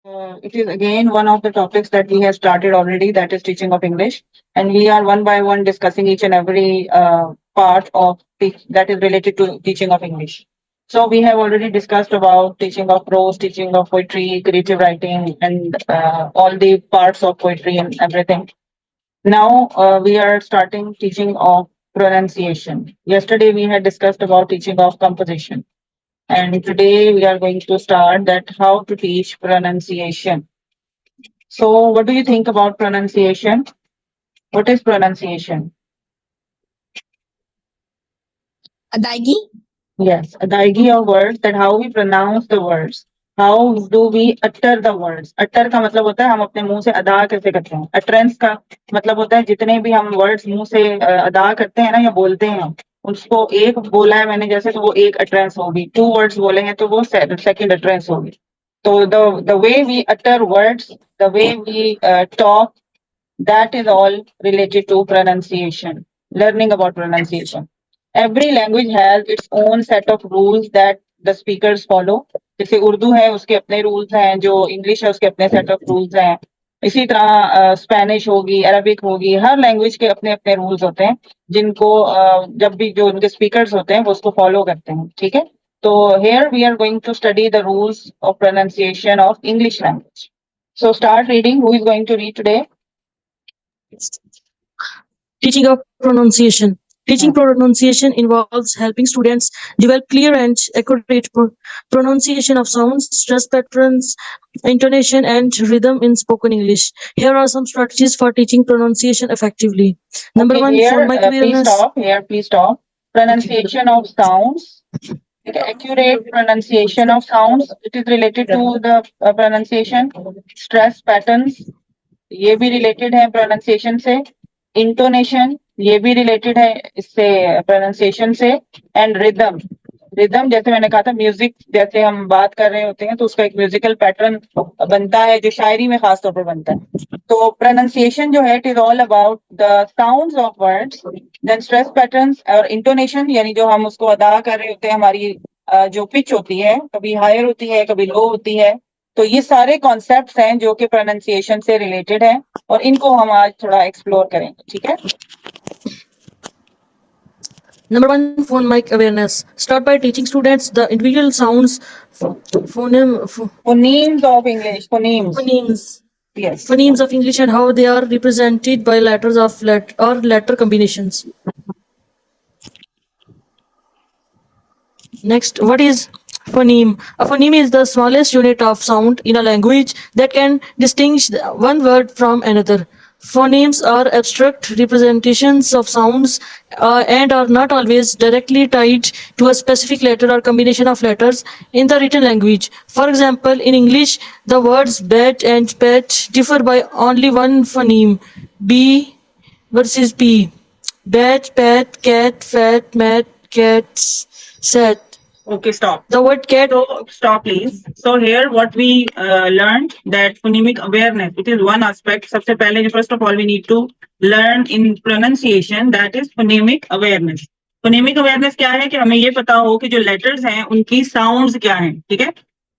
It is again one of the topics that we have started already, that is teaching of English, and we are one by one discussing each and every part of that is related to teaching of English. So we have already discussed about teaching of prose, teaching of poetry, creative writing, and all the parts of poetry and everything. Now we are starting teaching of pronunciation. Yesterday we had discussed about teaching of composition. And today we are going to start that how to teach pronunciation. So what do you think about pronunciation? What is pronunciation? अदायगी Yes, adaigi of words, that how we pronounce the words. How do we utter the words? Utter का मतलब होता है हम अपने मुंह से अदा कैसे करते हैं. Utterance का मतलब होता है जितने भी हम words मुंह से अदा करते हैं ना या बोलते हैं हम, उसको एक बोला है मैंने जैसे तो वो एक utterance होगी. Two words बोले हैं तो वो second utterance होगी. So the way we utter words, the way we talk, that is all related to pronunciation. Learning about pronunciation. Every language has its own set of rules that the speakers follow. जैसे उर्दू है उसके अपने rules हैं, जो English है उसके अपने set of rules हैं. इसी तरह स्पेनिश होगी, अरबिक होगी, हर लैंग्वेज के अपने अपने रूल्स होते हैं जिनको जब भी जो उनके स्पीकर्स होते हैं वो उसको फॉलो करते हैं. ठीक है. तो here we are going to study the rules of pronunciation of English language. So start reading. Who is going to read today? Teaching of pronunciation. Teaching pronunciation involves helping students develop clear and accurate pronunciation of sounds, stress patterns, intonation, and rhythm in spoken English. Here are some strategies for teaching pronunciation effectively. Number Okay, one, here, phonemic please awareness. stop. Here, please stop. Pronunciation of sounds. Okay, accurate pronunciation of sounds. It is related to the pronunciation. Stress patterns. ये भी related है pronunciation से. Intonation. ये भी related है इससे pronunciation से. And rhythm. Rhythm जैसे मैंने कहा था, म्यूजिक जैसे हम बात कर रहे होते हैं तो उसका एक म्यूजिकल पैटर्न बनता है जो शायरी में खास तौर पर बनता है. तो प्रोनाउंसिएशन जो है it is all about the sounds of words, then stress patterns और इंटोनेशन, यानी जो हम उसको अदा कर रहे होते हैं, हमारी जो पिच होती है कभी हायर होती है कभी लो होती है. तो ये सारे कॉन्सेप्ट्स हैं जो कि प्रोनाउंसिएशन से रिलेटेड है और इनको हम आज थोड़ा एक्सप्लोर करेंगे. ठीक है. Number one, phonemic awareness. Start by teaching students the individual sounds, Phonemes of English. Phonemes. Yes. Phonemes of English and how they are represented by letters of or letter combinations. Next, what is phoneme? A phoneme is the smallest unit of sound in a language that can distinguish one word from another. Phonemes are abstract representations of sounds and are not always directly tied to a specific letter or combination of letters in the written language. For example, in English, the words bat and pet differ by only one phoneme, B versus P. Bat, pat, cat, fat, mat, cats, sat. Okay, stop. The word cat. So stop, please. So here, what we learned that phonemic awareness. It is one aspect. सबसे पहले, first of all, we need to learn in pronunciation. That is phonemic awareness. Phonemic awareness क्या है कि हमें ये पता हो कि जो letters हैं उनकी sounds क्या हैं. ठीक है.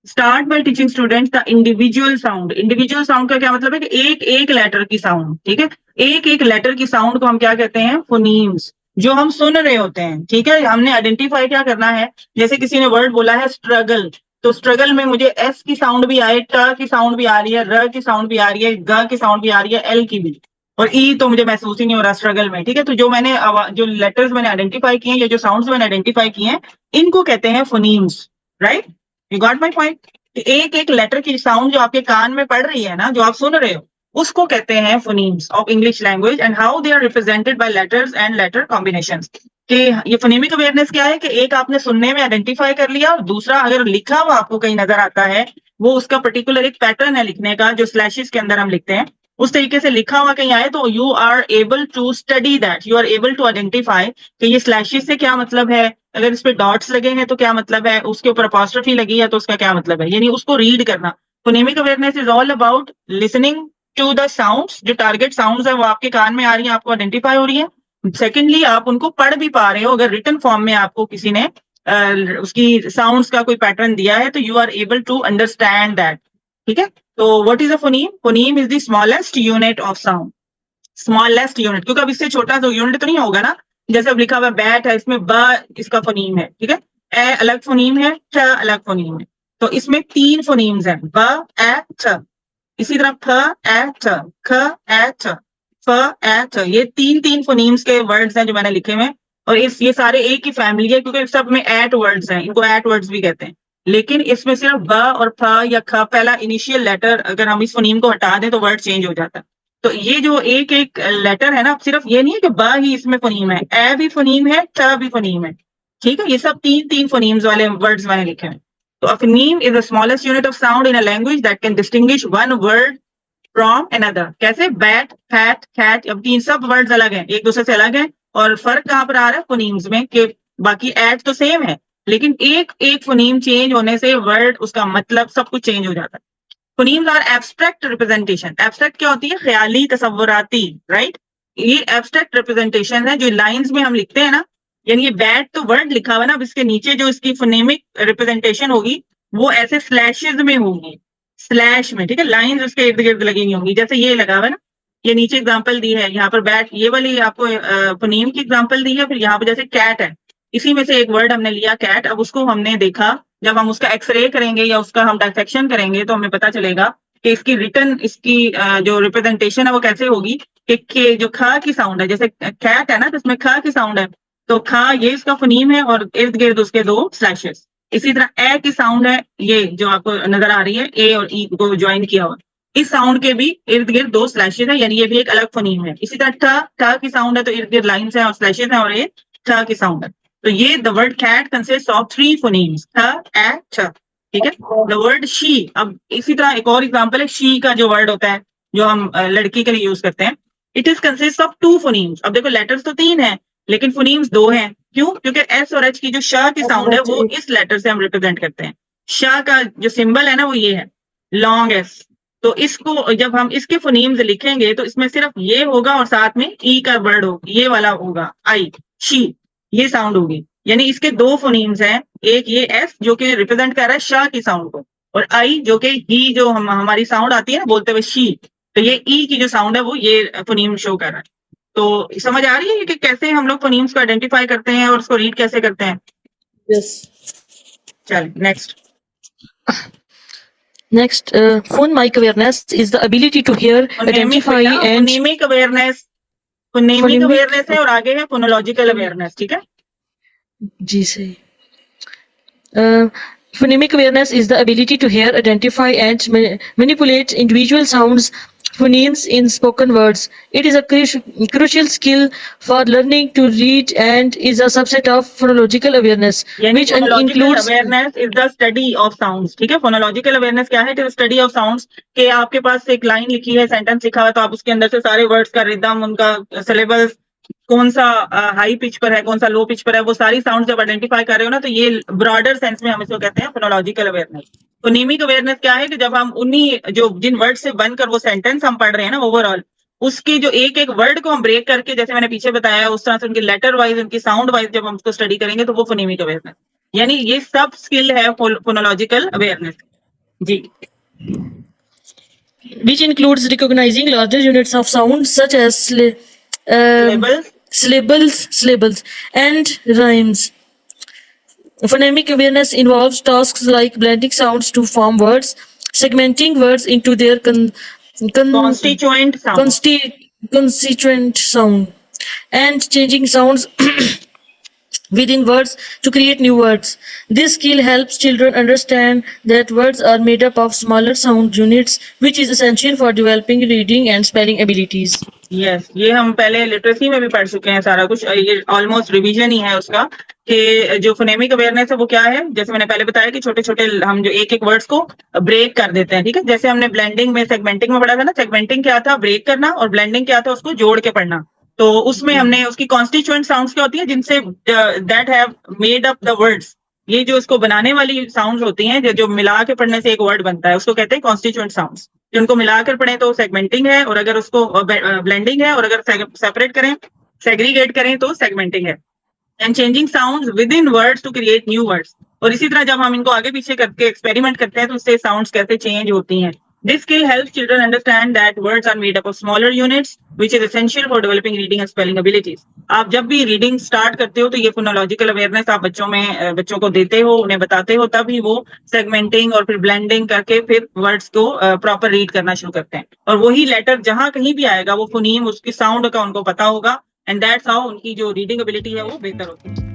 Start by teaching students the individual sound. Individual sound का क्या मतलब है कि एक एक letter की sound. ठीक है. एक एक letter की sound को हम क्या कहते हैं? Phonemes. जो हम सुन रहे होते हैं. ठीक है. हमने आइडेंटिफाई क्या करना है, जैसे किसी ने वर्ड बोला है स्ट्रगल, तो स्ट्रगल में मुझे एस की साउंड भी आए, ट की साउंड भी आ रही है, र की साउंड भी आ रही है, ग की साउंड भी आ रही है, एल की भी, और ई तो मुझे महसूस ही नहीं हो रहा स्ट्रगल में. ठीक है. तो जो मैंने जो लेटर्स मैंने आइडेंटिफाई किए हैं या जो साउंड्स मैंने आइडेंटिफाई किए हैं इनको कहते हैं phonemes. Right. You got my point. एक एक लेटर की साउंड जो आपके कान में पड़ रही है ना, जो आप सुन रहे हो, उसको कहते हैं phonemes of English language and how they are represented by letters and letter combinations. कि ये फोनेमिक अवेयरनेस क्या है कि एक आपने सुनने में आइडेंटिफाई कर लिया और दूसरा अगर लिखा हुआ आपको कहीं नजर आता है, वो उसका पर्टिकुलर एक पैटर्न है लिखने का जो स्लैशेस के अंदर हम लिखते हैं, उस तरीके से लिखा हुआ कहीं आए तो you are able to study that, you are able to identify कि ये स्लैशेस से क्या मतलब है, अगर इस पे डॉट्स लगे हैं तो क्या मतलब है, उसके ऊपर अपॉस्ट्रोफी लगी है तो उसका क्या मतलब है, यानी उसको रीड करना. Phonemic awareness is all about listening to the sounds. जो टारगेट साउंड्स है वो आपके कान में आ रही है, आपको आइडेंटिफाई हो रही है. सेकेंडली आप उनको पढ़ भी पा रहे हो, अगर रिटन फॉर्म में आपको किसी ने उसकी साउंड्स का कोई पैटर्न दिया है तो you are able to understand that. ठीक है. तो what is a phoneme? Phoneme is the smallest unit of sound, smallest unit, क्योंकि अब इससे छोटा तो यूनिट तो नहीं होगा ना। जैसे अब लिखा हुआ बैट है, इसमें ब इसका फोनीम है, ठीक है, ए अलग फोनीम है, ठ अलग फोनीम है, तो इसमें 3 फोनीम्स हैं, ब ए ठ। इसी तरह फ ए ठ, ख ए ठ, फ ए ठ, ये 3 फोनीम्स के वर्ड्स हैं जो मैंने लिखे हुए हैं। और ये सारे एक ही फैमिली है, क्योंकि सब में एट वर्ड्स हैं, इनको एट वर्ड्स भी कहते हैं। लेकिन इसमें सिर्फ ब और फ या ख पहला इनिशियल लेटर अगर हम इस फोनीम को हटा दें तो वर्ड चेंज हो जाता है। तो ये जो एक एक लेटर है ना, सिर्फ ये नहीं है कि ब ही इसमें फोनीम है, ए भी फोनीम है, ट भी फोनीम है, ठीक है। ये सब 3 फोनीम्स वाले वर्ड्स मैंने लिखे हैं। तो a phoneme is the smallest unit of sound in a language that can distinguish one word from another. कैसे? बैट, फैट, कैट, अब 3 सब वर्ड्स अलग हैं, एक दूसरे से अलग हैं। और फर्क कहाँ पर आ रहा है फोनीम्स में, कि बाकी एट तो सेम है, लेकिन एक एक फोनीम चेंज होने से वर्ड, उसका मतलब सब कुछ चेंज हो जाता है। Phonemes are abstract representation. Abstract क्या होती है? ख्याली, तसव्वुराती, राइट। ये एब्स्ट्रैक्ट रिप्रेजेंटेशन है जो लाइंस में हम लिखते हैं ना, यानी ये बैट तो वर्ड लिखा हुआ है ना, अब इसके नीचे जो इसकी फोनेमिक रिप्रेजेंटेशन होगी वो ऐसे स्लैशेस में होगी, स्लैश में, ठीक है, लाइंस उसके इर्द गिर्द लगी हुई होंगी, जैसे ये लगा हुआ है ना, ये नीचे एग्जांपल दी है, यहाँ पर बैट, ये वाली आपको फोनीम की एग्जांपल दी है। फिर यहाँ पर जैसे कैट है, इसी में से एक वर्ड हमने लिया कैट, अब उसको हमने देखा, जब हम उसका एक्सरे करेंगे या उसका हम डायसेक्शन करेंगे तो हमें पता चलेगा कि इसकी रिटर्न, इसकी जो रिप्रेजेंटेशन है वो कैसे होगी, कि जो ख की साउंड है, जैसे कैट है ना तो इसमें ख की साउंड है, तो ख ये इसका फोनीम है और इर्द गिर्द उसके 2 स्लैशेस। इसी तरह ए की साउंड है, ये जो आपको नजर आ रही है, ए और ई को ज्वाइन किया हुआ, इस साउंड के भी इर्द गिर्द 2 स्लैशेस है, यानी ये भी एक अलग फोनीम है। इसी तरह ठ की साउंड है तो इर्द गिर्द लाइन्स है और स्लैशेस है, और ये ठ की साउंड है। तो ये the word cat consist of 3 phonemes, ठ ए ठ, ठीक है। द वर्ड शी, अब इसी तरह एक और एग्जांपल है शी का जो वर्ड होता है, जो हम लड़की के लिए यूज करते हैं, it is consist of 2 phonemes. अब देखो लेटर्स तो 3 हैं लेकिन फोनीम्स 2 हैं, क्यों? क्योंकि एस और एच की जो श की साउंड है वो इस लेटर से हम रिप्रेजेंट करते हैं। श का जो सिंबल है ना वो ये है, लॉन्ग एस। तो इसको जब हम इसके फोनीम्स लिखेंगे तो इसमें सिर्फ ये होगा और साथ में ई का वर्ड होगा, ये वाला होगा, आई, शी, ये साउंड होगी। यानी इसके 2 फोनीम्स हैं, एक ये एस जो कि रिप्रेजेंट कर रहा है श की साउंड को, और आई जो कि ही, जो हमारी साउंड आती है ना बोलते हुए शी, तो ये ई की जो साउंड है वो ये फोनीम शो कर रहा है। तो समझ आ रही है कि कैसे हम लोग फोनीम्स को आइडेंटिफाई करते हैं और उसको रीड कैसे करते हैं? Yes. चलिए next. Next, phonemic awareness is the ability to hear, identify, and phonemic awareness, phonemic awareness है, और आगे है फोनोलॉजिकल अवेयरनेस, ठीक है जी सही। Phonemic awareness is the ability to hear, identify, and manipulate individual sounds, phonemes in spoken words. It is a crucial skill for learning to read and is a subset of phonological awareness, which includes awareness is the study of sounds, ठीक है। Phonological awareness क्या है? It is study of sounds, कि आपके पास एक line लिखी है, sentence लिखा है, तो आप उसके अंदर से सारे वर्ड्स का रिदम, उनका सिलेबल्स, कौन सा हाई पिच पर है, कौन सा लो पिच पर है, वो सारी साउंड जब आइडेंटिफाई कर रहे हो ना, तो ये ब्रॉडर सेंस में हम इसको कहते हैं फोनोलॉजिकल अवेयरनेस। फोनेमिक अवेयरनेस क्या है? कि जब हम उन्हीं जो जिन वर्ड से बनकर वो सेंटेंस हम पढ़ रहे हैं ना ओवरऑल, उसके जो एक एक वर्ड को हम ब्रेक करके, जैसे मैंने पीछे बताया, उस तरह से उनकी लेटर वाइज, उनकी साउंड वाइज जब हम उसको स्टडी करेंगे तो वो फोनेमिक अवेयरनेस, यानी ये सब स्किल है फोनोलॉजिकल अवेयरनेस जी। which includes recognizing larger units of sound such as syllables, and rhymes. Phonemic awareness involves tasks like blending sounds to form words, segmenting words into their constituent sound, constituent sound, and changing sounds within words to create new words. This skill helps children understand that words are made up of smaller sound units, which is essential for developing reading and spelling abilities. Yes, ये हम पहले literacy में भी पढ़ चुके हैं सारा कुछ, ये ऑलमोस्ट रिवीजन ही है उसका, कि जो फोनेमिक अवेयरनेस है वो क्या है। जैसे मैंने पहले बताया कि छोटे छोटे हम जो एक एक वर्ड्स को ब्रेक कर देते हैं, ठीक है। जैसे हमने ब्लेंडिंग में, सेगमेंटिंग में पढ़ा था ना, सेगमेंटिंग क्या था? ब्रेक करना, और ब्लेंडिंग क्या था? उसको जोड़ के पढ़ना। तो उसमें हमने उसकी कॉन्स्टिट्यूएंट साउंड्स क्या होती है, जिनसे that have made up the words, ये जो इसको बनाने वाली साउंड्स होती हैं, जो मिला के पढ़ने से एक वर्ड बनता है, उसको कहते हैं कॉन्स्टिट्यूएंट साउंड्स। जिनको मिलाकर पढ़ें तो सेगमेंटिंग है, और अगर उसको ब्लेंडिंग है, और अगर सेपरेट करें, सेग्रीगेट करें तो सेगमेंटिंग है। And changing sounds within words to create new words. और इसी तरह जब हम इनको आगे पीछे करके एक्सपेरिमेंट करते हैं तो उससे साउंड्स कैसे चेंज होती हैं, This skill helps children understand that words are made up of smaller units, which is essential for developing reading and spelling abilities. आप जब भी रीडिंग स्टार्ट करते हो तो ये फोनोलॉजिकल अवेयरनेस आप बच्चों को देते हो, उन्हें बताते हो, तभी वो सेगमेंटिंग और फिर ब्लेंडिंग करके फिर वर्ड्स को प्रॉपर रीड करना शुरू करते हैं। और वही लेटर जहां कहीं भी आएगा वो फोनीम, उसकी साउंड का उनको पता होगा, एंड दैट्स हाउ उनकी जो रीडिंग एबिलिटी है वो बेहतर होती है।